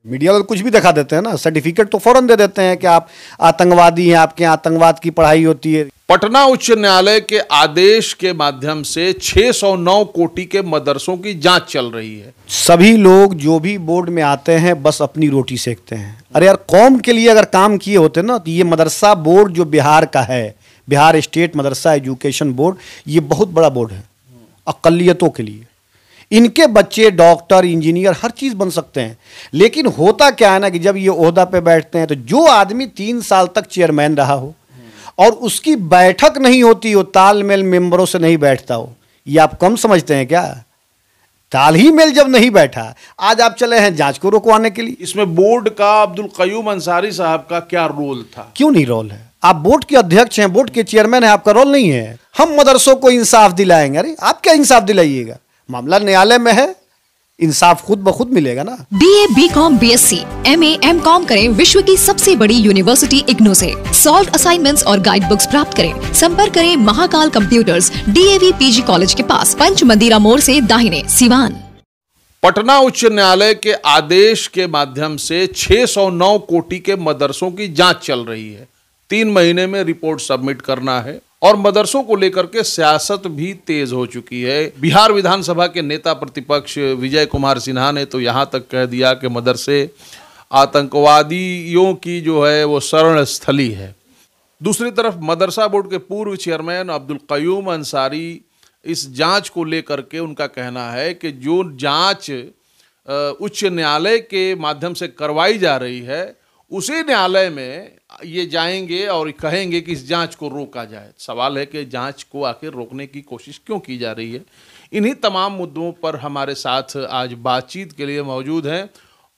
Media वाले कुछ भी दिखा देते हैं ना, सर्टिफिकेट तो फौरन दे देते हैं कि आप आतंकवादी हैं, आपके यहाँ आतंकवाद की पढ़ाई होती है। पटना उच्च न्यायालय के आदेश के माध्यम से 609 कोटि के मदरसों की जांच चल रही है। सभी लोग जो भी बोर्ड में आते हैं बस अपनी रोटी सेकते हैं। अरे यार, कौम के लिए अगर काम किए होते ना तो ये मदरसा बोर्ड जो बिहार का है, बिहार स्टेट मदरसा एजुकेशन बोर्ड, ये बहुत बड़ा बोर्ड है अक़लियतों के लिए। इनके बच्चे डॉक्टर, इंजीनियर, हर चीज़ बन सकते हैं। लेकिन होता क्या है ना कि जब ये ओहदा पे बैठते हैं तो जो आदमी 3 साल तक चेयरमैन रहा हो और उसकी बैठक नहीं होती हो, तालमेल मेंबरों से नहीं बैठता हो, ये आप कम समझते हैं क्या? ताल ही मेल जब नहीं बैठा, आज आप चले हैं जांच को रुकवाने के लिए। इसमें बोर्ड का अब्दुल कयूम अंसारी साहब का क्या रोल था? क्यों नहीं रोल है? आप बोर्ड के अध्यक्ष हैं, बोर्ड के चेयरमैन हैं, आपका रोल नहीं है? हम मदरसों को इंसाफ दिलाएंगे। अरे आप क्या इंसाफ दिलाइएगा? मामला न्यायालय में है, इंसाफ खुद ब खुद मिलेगा ना। BA, BCom, BSc, MA, MCom करें विश्व की सबसे बड़ी यूनिवर्सिटी इग्नू से। सॉल्व असाइनमेंट्स और गाइड बुक्स प्राप्त करें। संपर्क करें Mahakal computers, DAV PG college के पास, पंच मंदिरा मोड़ से दाहिने, सिवान। पटना उच्च न्यायालय के आदेश के माध्यम से 609 कोटि के मदरसों की जांच चल रही है। 3 महीने में रिपोर्ट सबमिट करना है और मदरसों को लेकर के सियासत भी तेज हो चुकी है। बिहार विधानसभा के नेता प्रतिपक्ष विजय कुमार सिन्हा ने तो यहाँ तक कह दिया कि मदरसे आतंकवादियों की जो है वो शरण स्थली है। दूसरी तरफ मदरसा बोर्ड के पूर्व चेयरमैन अब्दुल कयूम अंसारी इस जांच को लेकर के उनका कहना है कि जो जांच उच्च न्यायालय के माध्यम से करवाई जा रही है उसी न्यायालय में ये जाएंगे और कहेंगे कि इस जांच को रोका जाए। सवाल है कि जांच को आखिर रोकने की कोशिश क्यों की जा रही है? इन्हीं तमाम मुद्दों पर हमारे साथ आज बातचीत के लिए मौजूद हैं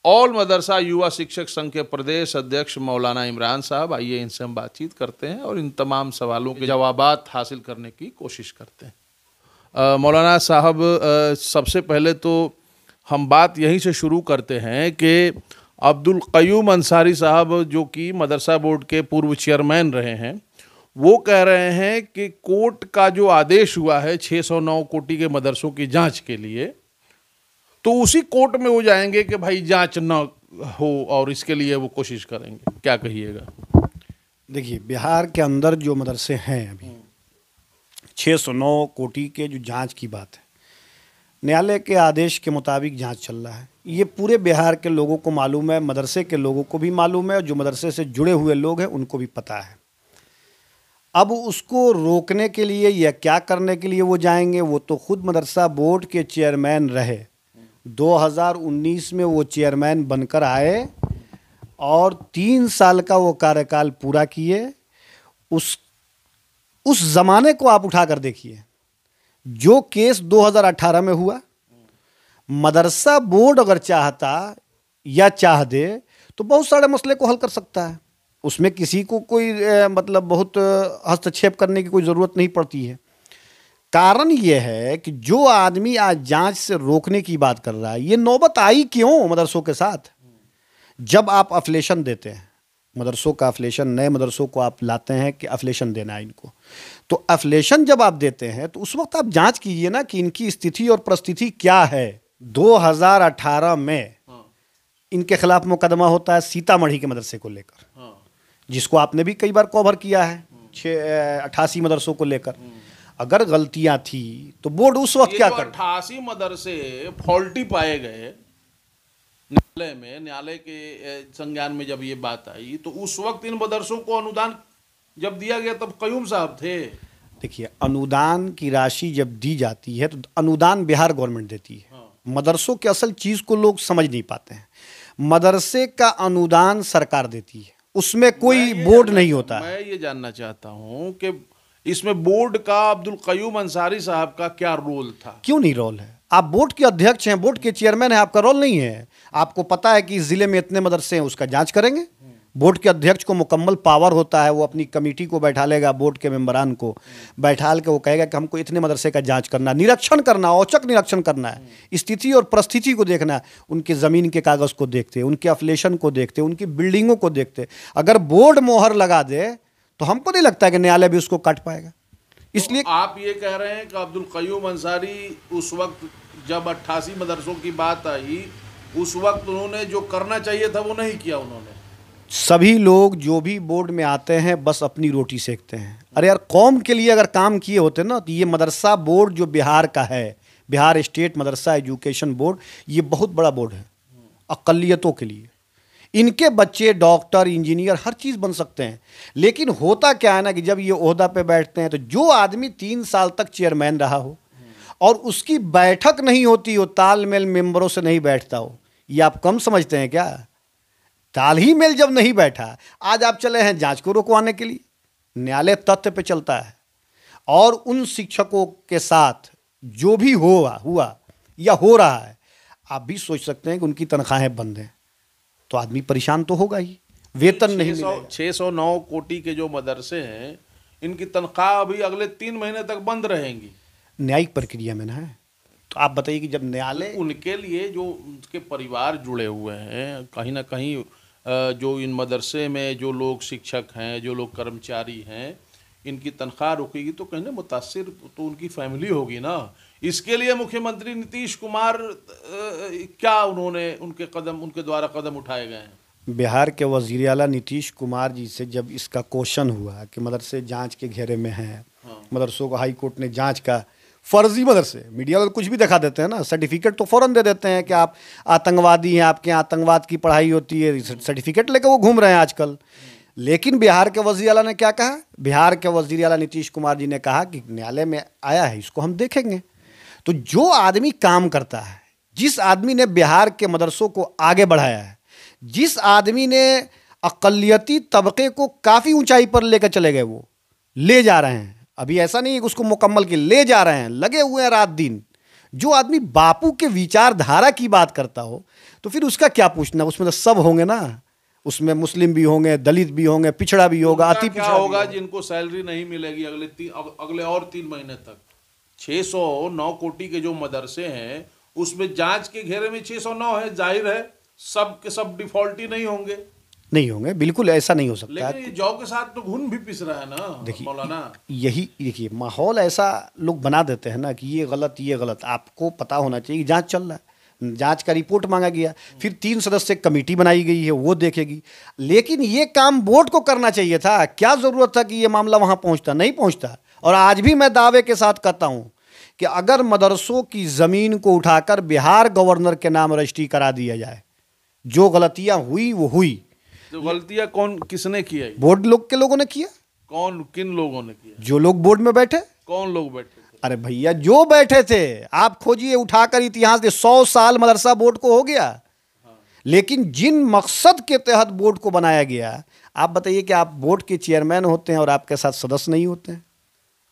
ऑल मदरसा युवा शिक्षक संघ के प्रदेश अध्यक्ष मौलाना इमरान साहब। आइए इनसे हम बातचीत करते हैं और इन तमाम सवालों के जवाबात हासिल करने की कोशिश करते हैं। मौलाना साहब, सबसे पहले तो हम बात यहीं से शुरू करते हैं कि अब्दुल कयूम अंसारी साहब जो कि मदरसा बोर्ड के पूर्व चेयरमैन रहे हैं, वो कह रहे हैं कि कोर्ट का जो आदेश हुआ है 609 कोटि के मदरसों की जांच के लिए, तो उसी कोर्ट में वो जाएंगे कि भाई जांच न हो और इसके लिए वो कोशिश करेंगे। क्या कहिएगा? देखिए, बिहार के अंदर जो मदरसे हैं अभी 609 कोटि के जो जांच की बात है, न्यायालय के आदेश के मुताबिक जांच चल रहा है। ये पूरे बिहार के लोगों को मालूम है, मदरसे के लोगों को भी मालूम है, और जो मदरसे से जुड़े हुए लोग हैं उनको भी पता है। अब उसको रोकने के लिए या क्या करने के लिए वो जाएंगे, वो तो खुद मदरसा बोर्ड के चेयरमैन रहे। 2019 में वो चेयरमैन बनकर आए और 3 साल का वो कार्यकाल पूरा किए। उस ज़माने को आप उठा कर देखिए, जो केस 2018 में हुआ, मदरसा बोर्ड अगर चाहता या चाह दे तो बहुत सारे मसले को हल कर सकता है। उसमें किसी को कोई मतलब बहुत हस्तक्षेप करने की कोई ज़रूरत नहीं पड़ती है। कारण ये है कि जो आदमी आज जांच से रोकने की बात कर रहा है, ये नौबत आई क्यों मदरसों के साथ? जब आप अफिलिएशन देते हैं, मदरसों का अफिलिएशन, नए मदरसों को आप लाते हैं कि अफिलिएशन देना है इनको, तो अफिलिएशन जब आप देते हैं तो उस वक्त आप जांच कीजिए ना कि इनकी स्थिति और परिस्थिति क्या है। 2018 में इनके खिलाफ मुकदमा होता है सीतामढ़ी के मदरसे को लेकर, जिसको आपने भी कई बार कवर किया है, 88 मदरसों को लेकर। अगर गलतियां थी तो बोर्ड उस वक्त क्या कर? 88 मदरसे फॉल्टी पाए गए न्यायालय में, न्यायालय के संज्ञान में जब ये बात आई तो उस वक्त इन मदरसों को अनुदान जब दिया गया तब कयूम साहब थे। देखिए, अनुदान की राशि जब दी जाती है तो अनुदान बिहार गवर्नमेंट देती है। मदरसों के असल चीज़ को लोग समझ नहीं पाते हैं। मदरसे का अनुदान सरकार देती है, उसमें कोई बोर्ड नहीं होता है। मैं ये जानना चाहता हूँ कि इसमें बोर्ड का अब्दुल कयूम अंसारी साहब का क्या रोल था? क्यों नहीं रोल है? आप बोर्ड के अध्यक्ष हैं, बोर्ड के चेयरमैन हैं, आपका रोल नहीं है? आपको पता है कि इस जिले में इतने मदरसे हैं, उसका जांच करेंगे? बोर्ड के अध्यक्ष को मुकम्मल पावर होता है, वो अपनी कमेटी को बैठा लेगा, बोर्ड के मेंबरान को बैठा के वो कहेगा कि हमको इतने मदरसे का जांच करना, निरीक्षण करना, औचक निरीक्षण करना है, स्थिति और परिस्थिति को देखना है, उनके ज़मीन के कागज़ को देखते, उनके अफिलिएशन को देखते, उनकी बिल्डिंगों को देखते। अगर बोर्ड मोहर लगा दे तो हमको नहीं लगता है कि न्यायालय भी उसको काट पाएगा। इसलिए तो आप ये कह रहे हैं कि अब्दुल कयूम अंसारी उस वक्त जब 88 मदरसों की बात आई उस वक्त उन्होंने जो करना चाहिए था वो नहीं किया उन्होंने। सभी लोग जो भी बोर्ड में आते हैं बस अपनी रोटी सेकते हैं। अरे यार, कौम के लिए अगर काम किए होते ना तो ये मदरसा बोर्ड जो बिहार का है, बिहार स्टेट मदरसा एजुकेशन बोर्ड, ये बहुत बड़ा बोर्ड है अक़लियतों के लिए। इनके बच्चे डॉक्टर, इंजीनियर, हर चीज़ बन सकते हैं। लेकिन होता क्या है ना कि जब ये ओहदा पे बैठते हैं तो जो आदमी 3 साल तक चेयरमैन रहा हो और उसकी बैठक नहीं होती हो, तालमेल मेंबरों से नहीं बैठता हो, ये आप कम समझते हैं क्या? ताल ही मेल जब नहीं बैठा, आज आप चले हैं जांच को रुकवाने के लिए। न्यायालय तथ्य पे चलता है और उन शिक्षकों के साथ जो भी हुआ या हो रहा है, आप भी सोच सकते हैं कि उनकी तनख्वाहें बंद हैं तो आदमी परेशान तो होगा ही, वेतन नहीं मिलेगा। 609 कोटी के जो मदरसे हैं, इनकी तनख्वाह अभी अगले 3 महीने तक बंद रहेंगी। न्यायिक प्रक्रिया में ना है, तो आप बताइए कि जब न्यायालय, उनके लिए जो उनके परिवार जुड़े हुए हैं, कहीं ना कहीं जो इन मदरसे में जो लोग शिक्षक हैं, जो लोग कर्मचारी हैं, इनकी तनख्वाह रुकेगी तो कहीं ना मुतासिर तो उनकी फैमिली होगी ना। इसके लिए मुख्यमंत्री नीतीश कुमार क्या उन्होंने उनके द्वारा कदम उठाए गए हैं? बिहार के वज़ीर आला नीतीश कुमार जी से जब इसका क्वेश्चन हुआ कि मदरसे जांच के घेरे में हैं, मदरसों को हाई कोर्ट ने जांच का, फर्जी मदरसे, मीडिया वाले कुछ भी दिखा देते हैं ना, सर्टिफिकेट तो फ़ौरन दे देते हैं कि आप आतंकवादी हैं, आपके यहाँ आतंकवाद की पढ़ाई होती है, सर्टिफिकेट लेकर वो घूम रहे हैं आजकल। लेकिन बिहार के वज़ीर आला ने क्या कहा? बिहार के वज़ीर आला नीतीश कुमार जी ने कहा कि न्यायालय में आया है, इसको हम देखेंगे। तो जो आदमी काम करता है, जिस आदमी ने बिहार के मदरसों को आगे बढ़ाया है, जिस आदमी ने अक़लियती तबके को काफ़ी ऊंचाई पर लेकर चले गए, वो ले जा रहे हैं। अभी ऐसा नहीं है कि उसको मुकम्मल के ले जा रहे हैं, लगे हुए हैं रात दिन। जो आदमी बापू के विचारधारा की बात करता हो तो फिर उसका क्या पूछना? उसमें तो सब होंगे ना, उसमें मुस्लिम भी होंगे, दलित भी होंगे, पिछड़ा भी होगा, अति पिछड़ा होगा, जिनको सैलरी नहीं मिलेगी अगले और 3 महीने तक। 609 कोटी के जो मदरसे हैं उसमें जांच के घेरे में 609 है, जाहिर है सब के सब डिफॉल्टी नहीं होंगे, बिल्कुल ऐसा नहीं हो सकता। लेकिन ये जौ के साथ तो घुन भी पिस रहा है ना। देखिए मौलाना, यही देखिए माहौल ऐसा लोग बना देते हैं ना कि ये गलत। आपको पता होना चाहिए जांच चल रहा है, जांच का रिपोर्ट मांगा गया, फिर 3 सदस्य कमेटी बनाई गई है, वो देखेगी। लेकिन ये काम बोर्ड को करना चाहिए था। क्या ज़रूरत था कि ये मामला वहाँ पहुँचता? नहीं पहुँचता। और आज भी मैं दावे के साथ कहता हूँ कि अगर मदरसों की ज़मीन को उठाकर बिहार गवर्नर के नाम रजिस्ट्री करा दिया जाए, जो गलतियाँ हुई वो हुई। तो गलतियाँ किसने किया? बोर्ड के लोगों ने किया। किन लोगों ने किया? जो लोग बोर्ड में बैठे। कौन लोग बैठे थे? अरे भैया, जो बैठे थे, आप खोजिए उठाकर इतिहास दे। 100 साल मदरसा बोर्ड को हो गया। लेकिन जिन मकसद के तहत बोर्ड को बनाया गया, आप बताइए कि आप बोर्ड के चेयरमैन होते हैं और आपके साथ सदस्य नहीं होते हैं।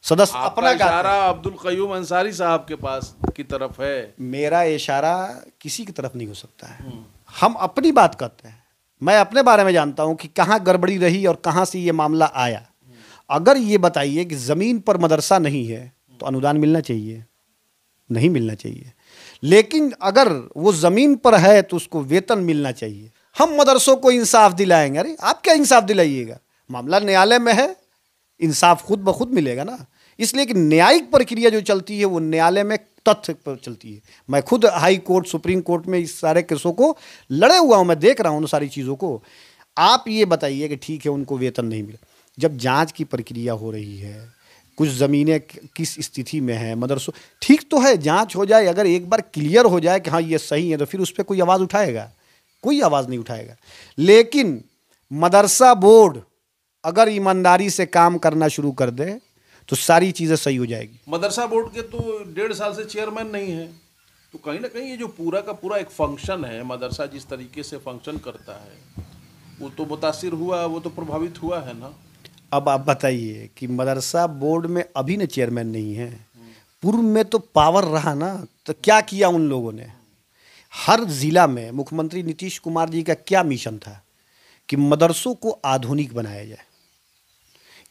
सदस्य अपना इशारा अब्दुल क़य्यूम अंसारी साहब के पास की तरफ है। मेरा इशारा किसी की तरफ नहीं हो सकता है। हम अपनी बात करते हैं। मैं अपने बारे में जानता हूं कि कहाँ गड़बड़ी रही और कहाँ से ये मामला आया। अगर ये बताइए कि ज़मीन पर मदरसा नहीं है तो अनुदान मिलना चाहिए, नहीं मिलना चाहिए। लेकिन अगर वो ज़मीन पर है तो उसको वेतन मिलना चाहिए। हम मदरसों को इंसाफ दिलाएंगे। अरे आप क्या इंसाफ दिलाइएगा? मामला न्यायालय में है, इंसाफ खुद ब खुद मिलेगा ना। इसलिए कि न्यायिक प्रक्रिया जो चलती है वो न्यायालय में तथ्य पर चलती है। मैं खुद हाई कोर्ट, सुप्रीम कोर्ट में इस सारे केसों को लड़े हुआ हूँ, मैं देख रहा हूँ उन सारी चीज़ों को। आप ये बताइए कि ठीक है उनको वेतन नहीं मिला, जब जांच की प्रक्रिया हो रही है, कुछ ज़मीनें किस स्थिति में हैं, मदरसों, ठीक तो है, जांच हो जाए, अगर एक बार क्लियर हो जाए कि हाँ ये सही है तो फिर उस पर कोई आवाज़ उठाएगा? कोई आवाज़ नहीं उठाएगा। लेकिन मदरसा बोर्ड अगर ईमानदारी से काम करना शुरू कर दे तो सारी चीज़ें सही हो जाएगी। मदरसा बोर्ड के तो 1.5 साल से चेयरमैन नहीं है, तो कहीं ना कहीं ये जो पूरा का पूरा एक फंक्शन है, मदरसा जिस तरीके से फंक्शन करता है, वो तो मुतासिर हुआ, वो तो प्रभावित हुआ है ना। अब आप बताइए कि मदरसा बोर्ड में अभी न चेयरमैन नहीं है, पूर्व में तो पावर रहा ना, तो क्या किया उन लोगों ने? हर ज़िला में मुख्यमंत्री नीतीश कुमार जी का क्या मिशन था कि मदरसों को आधुनिक बनाया जाए।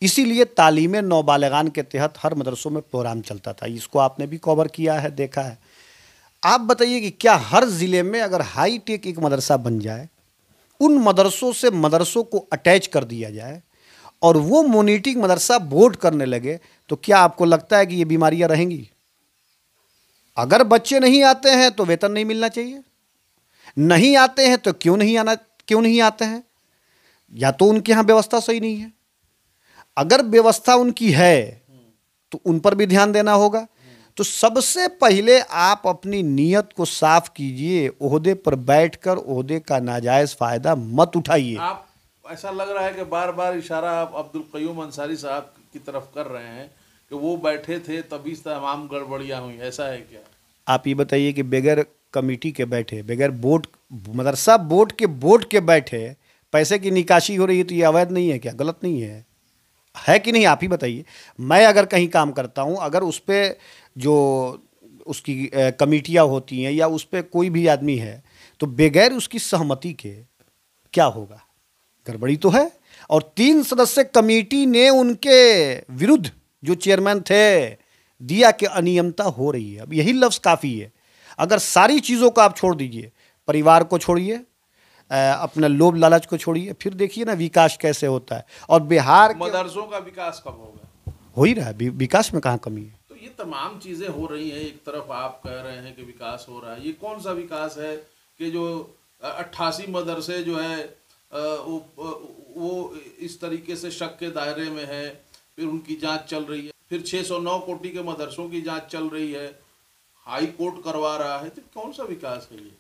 इसीलिए तालीम नौबालिगान के तहत हर मदरसों में प्रोग्राम चलता था। इसको आपने भी कवर किया है, देखा है। आप बताइए कि क्या हर ज़िले में अगर हाई टेक एक मदरसा बन जाए, उन मदरसों से मदरसों को अटैच कर दिया जाए और वो मॉनिटरिंग मदरसा बोर्ड करने लगे, तो क्या आपको लगता है कि ये बीमारियां रहेंगी? अगर बच्चे नहीं आते हैं तो वेतन नहीं मिलना चाहिए। नहीं आते हैं तो क्यों नहीं आते हैं? या तो उनके यहाँ व्यवस्था सही नहीं है, अगर व्यवस्था उनकी है तो उन पर भी ध्यान देना होगा। तो सबसे पहले आप अपनी नीयत को साफ कीजिए, ओहदे पर बैठकर ओहदे का नाजायज फायदा मत उठाइए। आप ऐसा लग रहा है कि बार बार इशारा आप अब्दुल कयूम अंसारी साहब की तरफ कर रहे हैं कि वो बैठे थे तभी तमाम गड़बड़ियाँ हुई, ऐसा है क्या? आप ये बताइए कि बगैर कमेटी के बैठे, बगैर बोर्ड, मदरसा बोर्ड के बैठे पैसे की निकासी हो रही है, तो ये अवैध नहीं है क्या? गलत नहीं है कि नहीं? आप ही बताइए। मैं अगर कहीं काम करता हूँ, अगर उस पर जो उसकी कमेटियाँ होती हैं या उस पर कोई भी आदमी है, तो बगैर उसकी सहमति के क्या होगा? गड़बड़ी तो है। और 3 सदस्य कमेटी ने उनके विरुद्ध जो चेयरमैन थे दिया कि अनियमितता हो रही है। अब यही लफ्ज़ काफ़ी है। अगर सारी चीज़ों को आप छोड़ दीजिए, परिवार को छोड़िए, अपना लोभ लालच को छोड़िए, फिर देखिए ना विकास कैसे होता है। और बिहार मदरसों का विकास कब होगा? हो ही रहा है, विकास में कहाँ कमी है? तो ये तमाम चीज़ें हो रही हैं, एक तरफ आप कह रहे हैं कि विकास हो रहा है, ये कौन सा विकास है कि जो 88 मदरसे जो है वो इस तरीके से शक के दायरे में है, फिर उनकी जांच चल रही है, फिर 609 कोटि के मदरसों की जांच चल रही है, हाई कोर्ट करवा रहा है, तो कौन सा विकास है ये?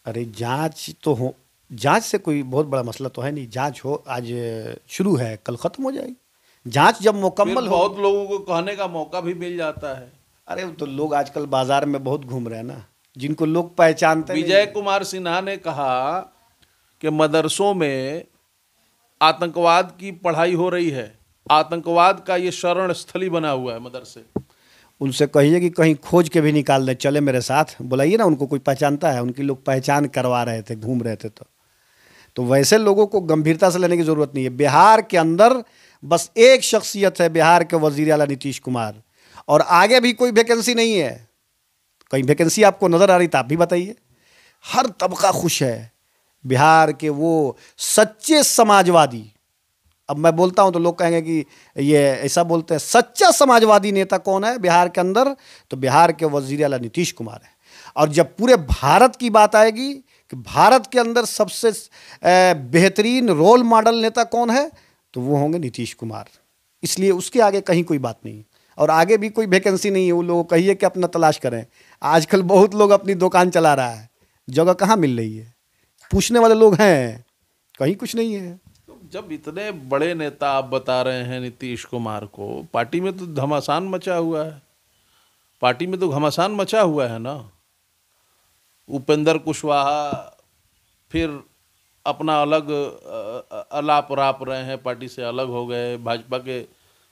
अरे जांच तो हो, जांच से कोई बहुत बड़ा मसला तो है नहीं। जांच हो, आज शुरू है, कल खत्म हो जाएगी। जांच जब मुकम्मल हो, बहुत लोगों को कहने का मौका भी मिल जाता है। अरे तो लोग आजकल बाजार में बहुत घूम रहे हैं ना, जिनको लोग पहचानते हैं। विजय कुमार सिन्हा ने कहा कि मदरसों में आतंकवाद की पढ़ाई हो रही है, आतंकवाद का ये शरण स्थली बना हुआ है मदरसे। उनसे कहिए कि कहीं खोज के भी निकाल दें, चले मेरे साथ, बुलाइए ना उनको, कोई पहचानता है? उनकी लोग पहचान करवा रहे थे, घूम रहे थे। तो वैसे लोगों को गंभीरता से लेने की ज़रूरत नहीं है। बिहार के अंदर बस एक शख्सियत है, बिहार के वज़ीर आला नीतीश कुमार, और आगे भी कोई वैकेंसी नहीं है। कहीं वैकेंसी आपको नज़र आ रही तो आप भी बताइए। हर तबका खुश है। बिहार के वो सच्चे समाजवादी, अब मैं बोलता हूं तो लोग कहेंगे कि ये ऐसा बोलते हैं, सच्चा समाजवादी नेता कौन है बिहार के अंदर? तो बिहार के वज़ीर आला नीतीश कुमार है। और जब पूरे भारत की बात आएगी कि भारत के अंदर सबसे बेहतरीन रोल मॉडल नेता कौन है, तो वो होंगे नीतीश कुमार। इसलिए उसके आगे कहीं कोई बात नहीं, और आगे भी कोई वैकेंसी नहीं है। वो लोग कहिए कि अपना तलाश करें। आजकल बहुत लोग अपनी दुकान चला रहा है, जगह कहाँ मिल रही है? पूछने वाले लोग हैं, कहीं कुछ नहीं है। तो जब इतने बड़े नेता आप बता रहे हैं नीतीश कुमार को, पार्टी में तो घमासान मचा हुआ है, पार्टी में तो घमासान मचा हुआ है ना। उपेंद्र कुशवाहा फिर अपना अलग अलाप राप रहे हैं, पार्टी से अलग हो गए, भाजपा के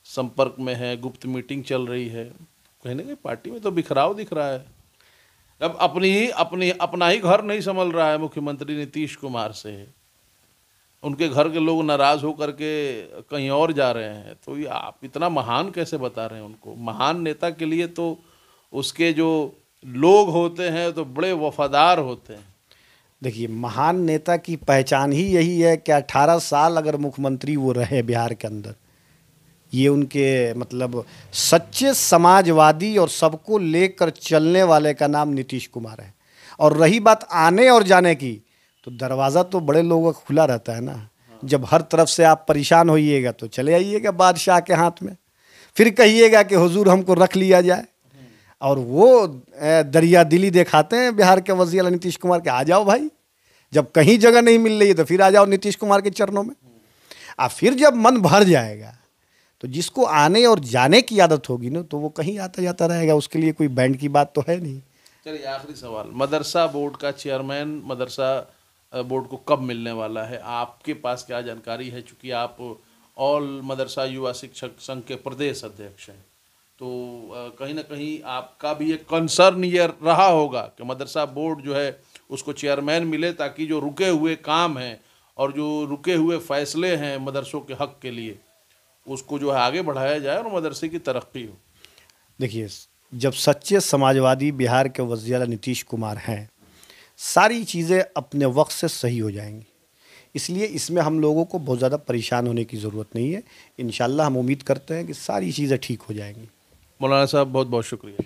संपर्क में है, गुप्त मीटिंग चल रही है। कहीं ना कहीं पार्टी में तो बिखराव दिख रहा है। अब अपना ही घर नहीं संभल रहा है मुख्यमंत्री नीतीश कुमार से, उनके घर के लोग नाराज होकर के कहीं और जा रहे हैं। तो ये आप इतना महान कैसे बता रहे हैं उनको? महान नेता के लिए तो उसके जो लोग होते हैं तो बड़े वफादार होते हैं। देखिए, महान नेता की पहचान ही यही है कि 18 साल अगर मुख्यमंत्री वो रहे बिहार के अंदर, ये उनके मतलब सच्चे समाजवादी और सबको लेकर चलने वाले का नाम नीतीश कुमार है। और रही बात आने और जाने की, तो दरवाज़ा तो बड़े लोगों का खुला रहता है ना। जब हर तरफ से आप परेशान होइएगा तो चले आइएगा बादशाह के हाथ में, फिर कहिएगा कि हुजूर हमको रख लिया जाए। और वो दरिया दिली दिखाते हैं बिहार के वज़ीर आला नीतीश कुमार के, आ जाओ भाई, जब कहीं जगह नहीं मिल रही है तो फिर आ जाओ नीतीश कुमार के चरणों में। फिर जब मन भर जाएगा तो जिसको आने और जाने की आदत होगी ना, तो वो कहीं आता जाता रहेगा, उसके लिए कोई बैंड की बात तो है नहीं। चलिए आखिरी सवाल, मदरसा बोर्ड का चेयरमैन मदरसा बोर्ड को कब मिलने वाला है? आपके पास क्या जानकारी है? चूँकि आप ऑल मदरसा युवा शिक्षक संघ के प्रदेश अध्यक्ष हैं, तो कहीं ना कहीं आपका भी एक कंसर्न ये रहा होगा कि मदरसा बोर्ड जो है उसको चेयरमैन मिले, ताकि जो रुके हुए काम हैं और जो रुके हुए फैसले हैं मदरसों के हक के लिए, उसको जो है आगे बढ़ाया जाए और मदरसे की तरक्की हो। देखिए, जब सच्चे समाजवादी बिहार के वज़ीर आला नीतीश कुमार हैं, सारी चीज़ें अपने वक्त से सही हो जाएंगी। इसलिए इसमें हम लोगों को बहुत ज़्यादा परेशान होने की ज़रूरत नहीं है। इंशाल्लाह हम उम्मीद करते हैं कि सारी चीज़ें ठीक हो जाएंगी। मौलाना साहब बहुत बहुत शुक्रिया।